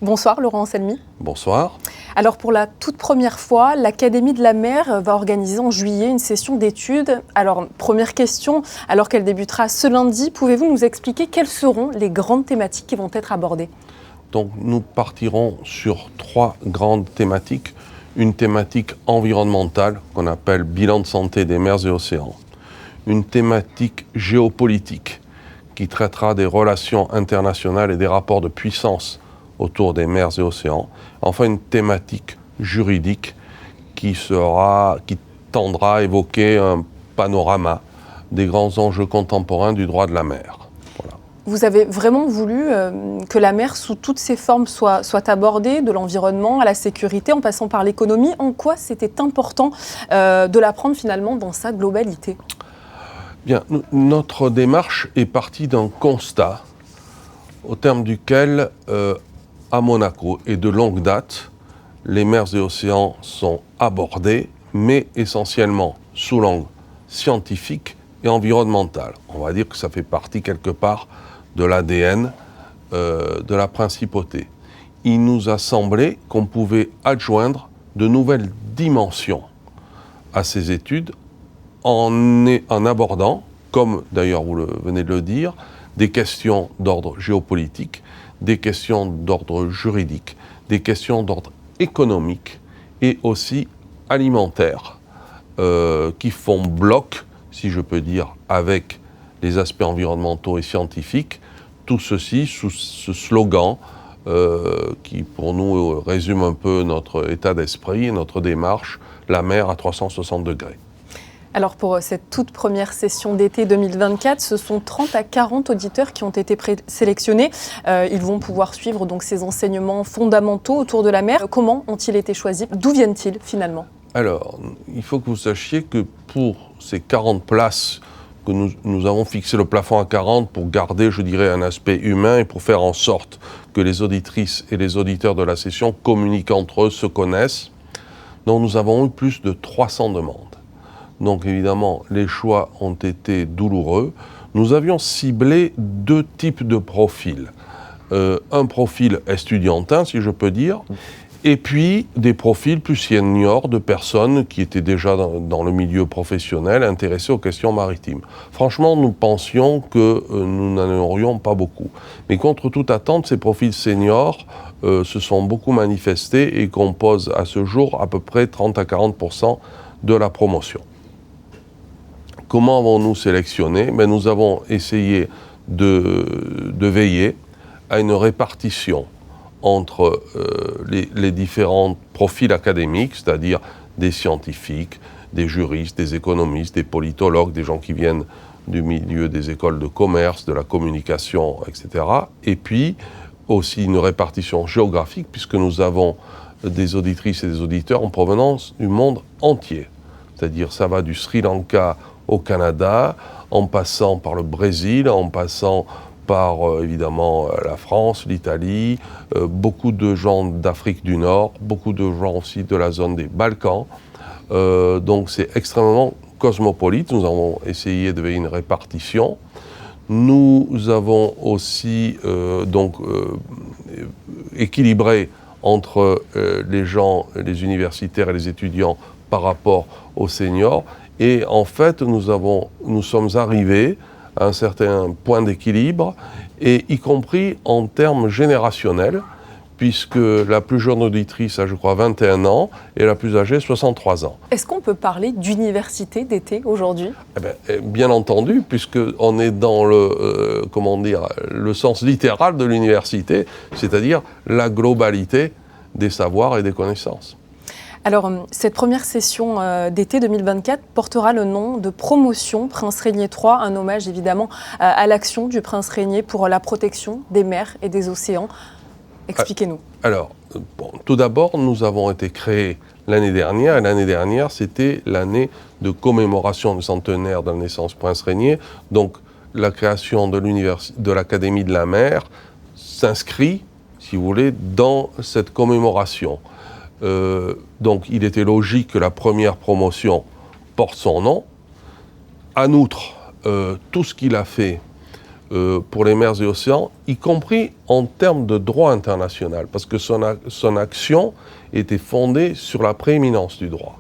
Bonsoir Laurent Anselmi. Bonsoir. Alors pour la toute première fois, l'Académie de la mer va organiser en juillet une session d'études. Alors première question, alors qu'elle débutera ce lundi, pouvez-vous nous expliquer quelles seront les grandes thématiques qui vont être abordées ? Donc nous partirons sur 3 grandes thématiques. Une thématique environnementale qu'on appelle bilan de santé des mers et océans. Une thématique géopolitique qui traitera des relations internationales et des rapports de puissance autour des mers et océans. Enfin, une thématique juridique qui tendra à évoquer un panorama des grands enjeux contemporains du droit de la mer. Voilà. Vous avez vraiment voulu que la mer, sous toutes ses formes, soit abordée, de l'environnement à la sécurité, en passant par l'économie. En quoi c'était important de la prendre finalement dans sa globalité ? Bien, notre démarche est partie d'un constat au terme duquel, à Monaco et de longue date, les mers et océans sont abordés, mais essentiellement sous l'angle scientifique et environnemental. On va dire que ça fait partie quelque part de l'ADN de la principauté. Il nous a semblé qu'on pouvait adjoindre de nouvelles dimensions à ces études en abordant, comme d'ailleurs vous venez de le dire, des questions d'ordre géopolitique, des questions d'ordre juridique, des questions d'ordre économique et aussi alimentaire, qui font bloc, si je peux dire, avec les aspects environnementaux et scientifiques, tout ceci sous ce slogan qui pour nous résume un peu notre état d'esprit et notre démarche, la mer à 360 degrés. Alors pour cette toute première session d'été 2024, ce sont 30 à 40 auditeurs qui ont été sélectionnés. Ils vont pouvoir suivre donc ces enseignements fondamentaux autour de la mer. Comment ont-ils été choisis ? D'où viennent-ils finalement ? Alors, il faut que vous sachiez que pour ces 40 places, que nous avons fixé le plafond à 40 pour garder, je dirais, un aspect humain et pour faire en sorte que les auditrices et les auditeurs de la session communiquent entre eux, se connaissent. Donc nous avons eu plus de 300 demandes. Donc évidemment, les choix ont été douloureux. Nous avions ciblé 2 types de profils. Un profil estudiantin, si je peux dire, et puis des profils plus seniors de personnes qui étaient déjà dans le milieu professionnel, intéressées aux questions maritimes. Franchement, nous pensions que nous n'en aurions pas beaucoup. Mais contre toute attente, ces profils seniors se sont beaucoup manifestés et composent à ce jour à peu près 30 à 40% de la promotion. Comment avons-nous sélectionné ? Nous avons essayé de veiller à une répartition entre les différents profils académiques, c'est-à-dire des scientifiques, des juristes, des économistes, des politologues, des gens qui viennent du milieu des écoles de commerce, de la communication, etc. Et puis aussi une répartition géographique, puisque nous avons des auditrices et des auditeurs en provenance du monde entier. C'est-à-dire ça va du Sri Lanka au Canada, en passant par le Brésil, en passant par évidemment la France, l'Italie, beaucoup de gens d'Afrique du Nord, beaucoup de gens aussi de la zone des Balkans. Donc c'est extrêmement cosmopolite. Nous avons essayé de faire une répartition. Nous avons aussi équilibré entre les gens, les universitaires et les étudiants par rapport aux seniors. Et en fait, nous sommes arrivés à un certain point d'équilibre, et y compris en termes générationnels, puisque la plus jeune auditrice a, je crois, 21 ans, et la plus âgée, 63 ans. Est-ce qu'on peut parler d'université d'été aujourd'hui ? Bien entendu, puisqu'on est dans le sens littéral de l'université, c'est-à-dire la globalité des savoirs et des connaissances. Alors, cette première session d'été 2024 portera le nom de Promotion Prince Régnier III, un hommage évidemment à l'action du Prince Régnier pour la protection des mers et des océans. Expliquez-nous. Alors, tout d'abord, nous avons été créés l'année dernière, et l'année dernière, c'était l'année de commémoration du centenaire de la naissance Prince Régnier. Donc, la création de l'Académie de la mer s'inscrit, si vous voulez, dans cette commémoration. Donc il était logique que la première promotion porte son nom. En outre, tout ce qu'il a fait pour les mers et océans, y compris en termes de droit international, parce que son action était fondée sur la prééminence du droit.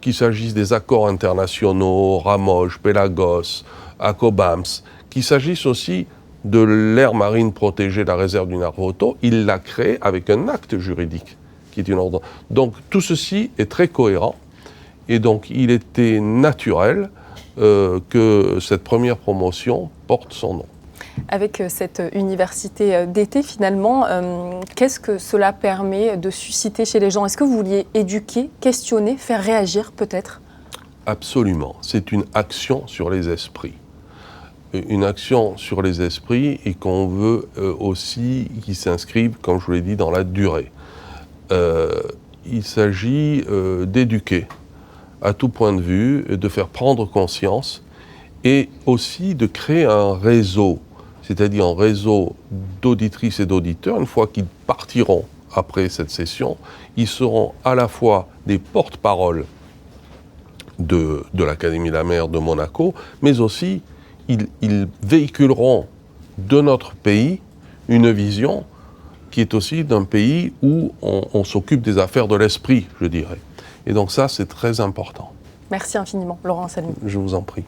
Qu'il s'agisse des accords internationaux, Ramoge, Pélagos, ACOBAMS, qu'il s'agisse aussi de l'aire marine protégée, la réserve du Narvoto, il l'a créé avec un acte juridique, qui est une ordonnance. Donc tout ceci est très cohérent, et donc il était naturel que cette première promotion porte son nom. Avec cette université d'été, finalement, qu'est-ce que cela permet de susciter chez les gens? Est-ce que vous vouliez éduquer, questionner, faire réagir peut-être? Absolument. C'est une action sur les esprits. Une action sur les esprits et qu'on veut aussi qu'ils s'inscrivent, comme je vous l'ai dit, dans la durée. Il s'agit d'éduquer à tout point de vue, de faire prendre conscience et aussi de créer un réseau, c'est-à-dire un réseau d'auditrices et d'auditeurs. Une fois qu'ils partiront après cette session, ils seront à la fois des porte-paroles de l'Académie de la mer de Monaco, mais aussi ils véhiculeront de notre pays une vision qui est aussi d'un pays où on s'occupe des affaires de l'esprit, je dirais. Et donc ça, c'est très important. Merci infiniment, Laurent Anselmi. Je vous en prie.